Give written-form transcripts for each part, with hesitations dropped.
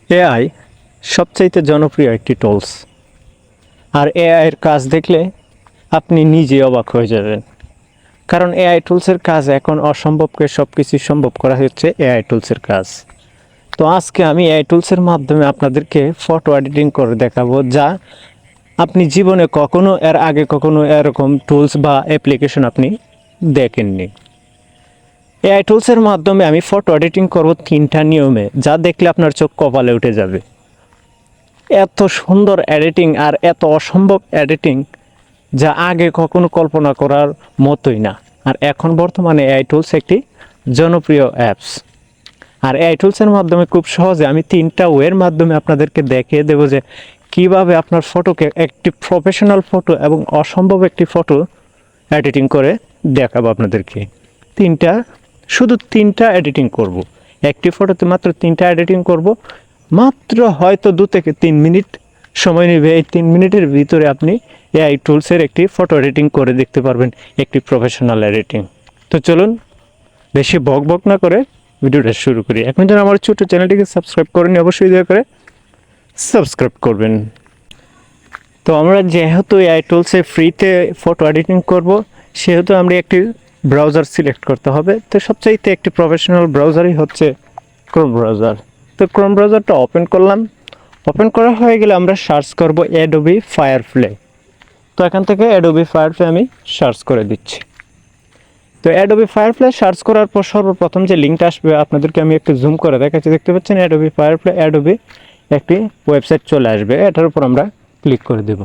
AI সবচাইতে জনপ্রিয় একটি টুলস। আর এআইয়ের কাজ দেখলে আপনি নিজে অবাক হয়ে যাবেন, কারণ এআই টুলসের কাজ এখন অসম্ভবকে সব কিছু সম্ভব করা হচ্ছে এআই টুলসের কাজ। তো আজকে আমি এআই টুলসের মাধ্যমে আপনাদেরকে ফটো এডিটিং করে দেখাবো, যা আপনি জীবনে কখনো এর আগে কখনো এরকম টুলস বা অ্যাপ্লিকেশন আপনি দেখেননি। এআই টুলসের মাধ্যমে আমি ফটো এডিটিং করব 3টা নিয়মে, যা দেখলে আপনার চোখ কপালে উঠে যাবে। এত সুন্দর এডিটিং আর এত অসম্ভব এডিটিং, যা আগে কখনো কল্পনা করার মতোই না। আর এখন বর্তমানে এআই টুলস একটি জনপ্রিয় অ্যাপস। আর এআই টুলসের মাধ্যমে খুব সহজে আমি 3টা ওয়ের মাধ্যমে আপনাদেরকে দেখিয়ে দেবো যে কীভাবে আপনার ফটোকে একটি প্রফেশনাল ফটো এবং অসম্ভব একটি ফটো এডিটিং করে দেখাবো আপনাদেরকে। শুধু তিনটা এডিটিং করব। একটি ফটোতে মাত্র 3টা এডিটিং করব। মাত্র হয়তো 2 থেকে 3 মিনিট সময় নেবে। এই 3 মিনিটের ভিতরে আপনি এআই টুলসের একটি ফটো এডিটিং করে দেখতে পারবেন, একটি প্রফেশনাল এডিটিং। তো চলুন বেশি বক না করে ভিডিওটা শুরু করি। এখন যেন আমার ছোটো চ্যানেলটিকে সাবস্ক্রাইব করেন, অবশ্যই দয়া করে সাবস্ক্রাইব করবেন। তো আমরা যেহেতু এআই টুলসে ফ্রিতে ফটো এডিটিং করব, সেহেতু আমরা একটি ব্রাউজার সিলেক্ট করতে হবে। তো সবচাইতে একটি প্রফেশনাল ব্রাউজারই হচ্ছে ক্রোম ব্রাউজার। তো ক্রোম ব্রাউজারটা ওপেন করলাম। ওপেন করা হয়ে গেলে আমরা সার্চ করব অ্যাডোবি ফায়ারফ্লাই। তো এখান থেকে অ্যাডোবি ফায়ারফ্লাই আমি সার্চ করে দিচ্ছি। তো অ্যাডোবি ফায়ারফ্লাই সার্চ করার পর সর্বপ্রথম যে লিঙ্কটা আসবে আপনাদেরকে আমি একটু জুম করে দেখাচ্ছি। দেখতে পাচ্ছেন অ্যাডোবি ফায়ারফ্লাই, অ্যাডোবি একটি ওয়েবসাইট চলে আসবে। এটার উপর আমরা ক্লিক করে দেব।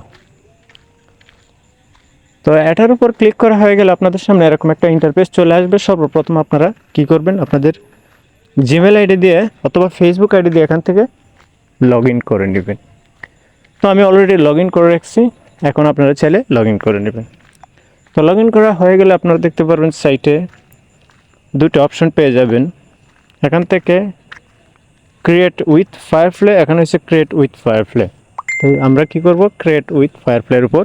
তো এটার উপর ক্লিক করা হয়ে গেলে আপনাদের সামনে এরকম একটা ইন্টারফেস চলে আসবে। সর্বপ্রথম আপনারা কি করবেন, আপনাদের জিমেল আইডি দিয়ে অথবা ফেসবুক আইডি দিয়ে এখান থেকে লগ ইন করে নেবেন। তো আমি অলরেডি লগ ইন করে রাখছি, এখন আপনারা চাইলে লগ ইন করে নেবেন। তো লগ ইন করা হয়ে গেলে আপনারা দেখতে পারবেন সাইটে 2টা অপশন পেয়ে যাবেন। এখান থেকে ক্রিয়েট উইথ ফায়ারফ্লাই, এখানে হচ্ছে ক্রিয়েট উইথ ফায়ারফ্লাই। তো আমরা কি করব, ক্রিয়েট উইথ ফায়ারফ্লাইয়ের উপর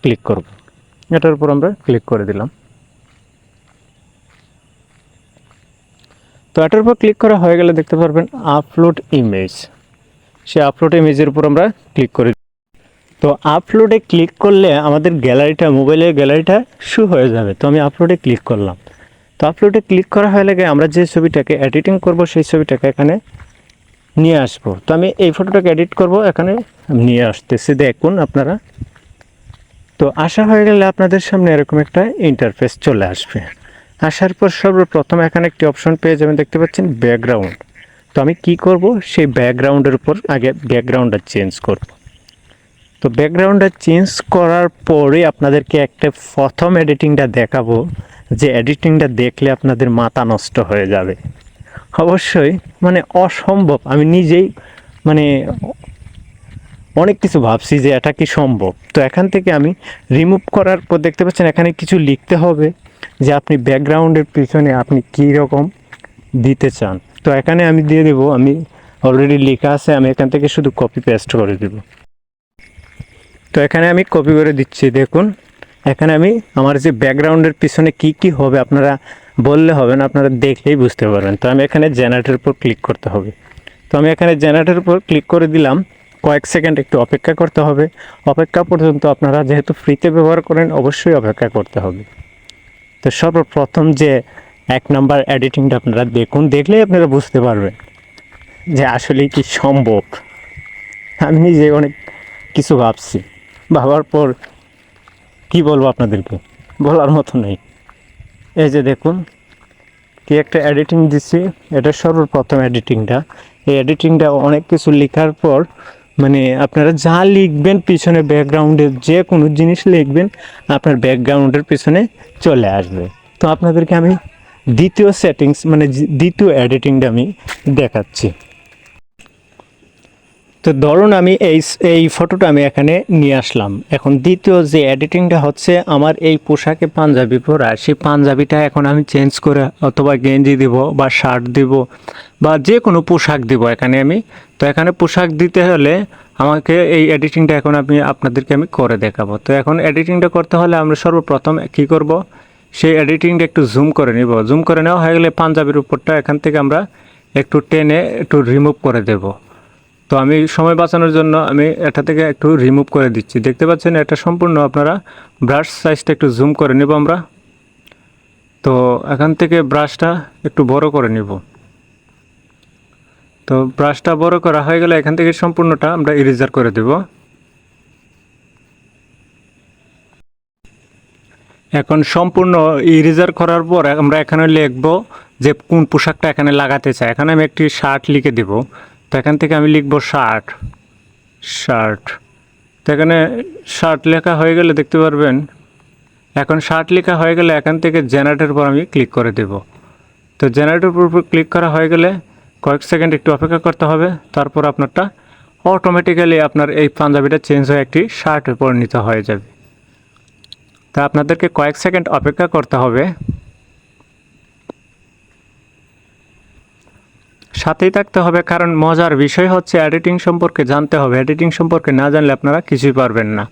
ক্লিক করব। এটার উপর আমরা ক্লিক করে দিলাম। তো এটার উপর ক্লিক করা হয়ে গেলে দেখতে পারবেন আপলোড ইমেজ। সেই আপলোড ইমেজের উপর আমরা ক্লিক করে। তো আপলোডে ক্লিক করলে আমাদের গ্যালারিটা, মোবাইলের গ্যালারিটা শো হয়ে যাবে। তো আমি আপলোডে ক্লিক করলাম। তো আপলোডে ক্লিক করা হয়ে গেলে আমরা যে ছবিটাকে এডিটিং করব সেই ছবিটাকে এখানে নিয়ে আসব। তো আমি এই ফটোটাকে এডিট করব, এখানে নিয়ে আসতেছি, দেখুন আপনারা। তো আসা হয়ে গেলে আপনাদের সামনে এরকম একটা ইন্টারফেস চলে আসবে। আসার পর সর্বপ্রথম এখানে একটি অপশন পেয়ে যাবেন, দেখতে পাচ্ছেন ব্যাকগ্রাউন্ড। তো আমি কি করব, সেই ব্যাকগ্রাউন্ডের উপর আগে ব্যাকগ্রাউন্ডটা চেঞ্জ করব। তো ব্যাকগ্রাউন্ডটা চেঞ্জ করার পরে আপনাদেরকে একটা প্রথম এডিটিংটা দেখাবো, যে এডিটিংটা দেখলে আপনাদের মাথা নষ্ট হয়ে যাবে। অবশ্যই মানে অসম্ভব, আমি নিজেই মানে অনেক কিছু ভাবছি যে এটা কি সম্ভব। তো এখান থেকে আমি রিমুভ করার পর দেখতে পাচ্ছেন এখানে কিছু লিখতে হবে, যে আপনি ব্যাকগ্রাউন্ডের পিছনে আপনি কী রকম দিতে চান। তো এখানে আমি দিয়ে দেবো, আমি অলরেডি লেখা আছে, আমি এখান থেকে শুধু কপি পেস্ট করে দেব। তো এখানে আমি কপি করে দিচ্ছি। দেখুন এখানে আমি আমার যে ব্যাকগ্রাউন্ডের পিছনে কি হবে আপনারা বললে হবে না, আপনারা দেখলেই বুঝতে পারবেন। তো আমি এখানে জেনারেটরের উপর ক্লিক করতে হবে। তো আমি এখানে জেনারেটরের উপর ক্লিক করে দিলাম। কয়েক সেকেন্ড একটু অপেক্ষা করতে হবে। অপেক্ষা পর্যন্ত আপনারা যেহেতু ফ্রিতে ব্যবহার করেন, অবশ্যই অপেক্ষা করতে হবে। তো সর্বপ্রথম যে 1 নাম্বার এডিটিংটা আপনারা দেখুন, দেখলেই আপনারা বুঝতে পারবেন যে আসলেই কি সম্ভব। আমি নিজে অনেক কিছু ভাবছি, ভাবার পর কি বলবো আপনাদেরকে, বলার মতো নেই। এই যে দেখুন কি একটা এডিটিং দিচ্ছি, এটা সর্বপ্রথম এডিটিংটা। এই এডিটিংটা অনেক কিছু লেখার পর মানে আপনারা যা লিখবেন পিছনে, ব্যাকগ্রাউন্ডে যে কোনো জিনিস লিখবেন আপনার ব্যাকগ্রাউন্ডের পিছনে চলে আসবে। তো আপনাদেরকে আমি দ্বিতীয় সেটিংস মানে দ্বিতীয় এডিটিংটা আমি দেখাচ্ছি। তো ধরুন আমি এই ফটোটা আমি এখানে নিয়ে আসলাম। এখন দ্বিতীয় যে এডিটিংটা হচ্ছে, আমার এই পোশাকে পাঞ্জাবি পরা, সেই পাঞ্জাবিটা এখন আমি চেঞ্জ করে অথবা গেঞ্জি দেব বা শার্ট দেব বা যে কোনো পোশাক দেব এখানে আমি। তো এখানে পোশাক দিতে হলে আমাকে এই এডিটিংটা এখন আপনাদেরকে আমি করে দেখাবো। তো এখন এডিটিংটা করতে হলে আমরা সর্বপ্রথম কী করব, সেই এডিটিংটা একটু জুম করে নিব। জুম করে নেওয়া হয়ে গেলে পাঞ্জাবির উপরটা এখান থেকে আমরা একটু টেনে একটু রিমুভ করে দেব। তো আমি সময় বাঁচানোর জন্য আমি এটা থেকে একটু রিমুভ করে দিচ্ছি। দেখতে পাচ্ছেন এটা সম্পূর্ণ আপনারা ব্রাশ সাইজটা একটু জুম করে নেব আমরা। তো এখান থেকে ব্রাশটা একটু বড় করে নেব। তো ব্রাশটা বড় করা হয়ে গেলে এখান থেকে সম্পূর্ণটা আমরা ইরেজার করে দেব। এখন সম্পূর্ণ ইরেজার করার পর আমরা এখানে লিখব যে কোন পোশাকটা এখানে লাগাতে চাই। এখানে আমি একটি শার্ট লিখে দেব। তো এখান থেকে আমি লিখব শার্ট। তো এখানে শার্ট লেখা হয়ে গেলে দেখতে পারবেন, এখন শার্ট লেখা হয়ে গেলে এখান থেকে জেনারেটরের উপর আমি ক্লিক করে দেব। তো জেনারেটরের উপর ক্লিক করা হয়ে গেলে কয়েক সেকেন্ড একটু অপেক্ষা করতে হবে। তারপর আপনারটা অটোমেটিক্যালি আপনার এই পাঞ্জাবিটা চেঞ্জ হয়ে একটি শার্টে পরিণত হয়ে যাবে। তা আপনাদেরকে কয়েক সেকেন্ড অপেক্ষা করতে হবে, সাথেই থাকতে হবে, কারণ মজার বিষয় হচ্ছে এডিটিং সম্পর্কে জানতে হবে। এডিটিং সম্পর্কে না জানলে আপনারা কিছুই পারবেন না।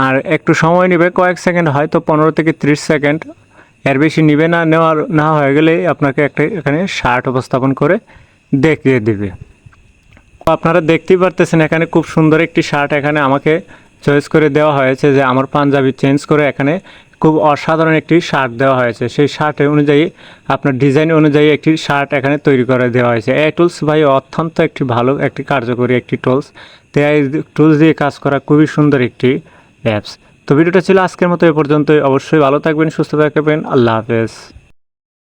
আর একটু সময় নেবে, কয়েক সেকেন্ড, হয়তো 15 থেকে 30 সেকেন্ড, এর বেশি নেবে না। না হয়ে গেলে আপনাকে একটা এখানে শার্ট উপস্থাপন করে দেখিয়ে দেবে। আপনারা দেখতেই পারতেছেন এখানে খুব সুন্দর একটি শার্ট এখানে আমাকে চয়েস করে দেওয়া হয়েছে, যে আমার পাঞ্জাবি চেঞ্জ করে এখানে খুব অসাধারণ একটি শার্ট দেওয়া হয়েছে। সেই শার্টের অনুযায়ী আপনার ডিজাইন অনুযায়ী একটি শার্ট এখানে তৈরি করে দেওয়া হয়েছে। এই টুলস ভাই অত্যন্ত একটি ভালো একটি কার্যকরী একটি টুলস। তো এই টুলস দিয়ে কাজ করা খুবই সুন্দর একটি অ্যাপস। তো ভিডিওটা ছিল আজকের মতো এ পর্যন্তই। অবশ্যই ভালো থাকবেন, সুস্থ থাকবেন। আল্লাহ হাফেজ।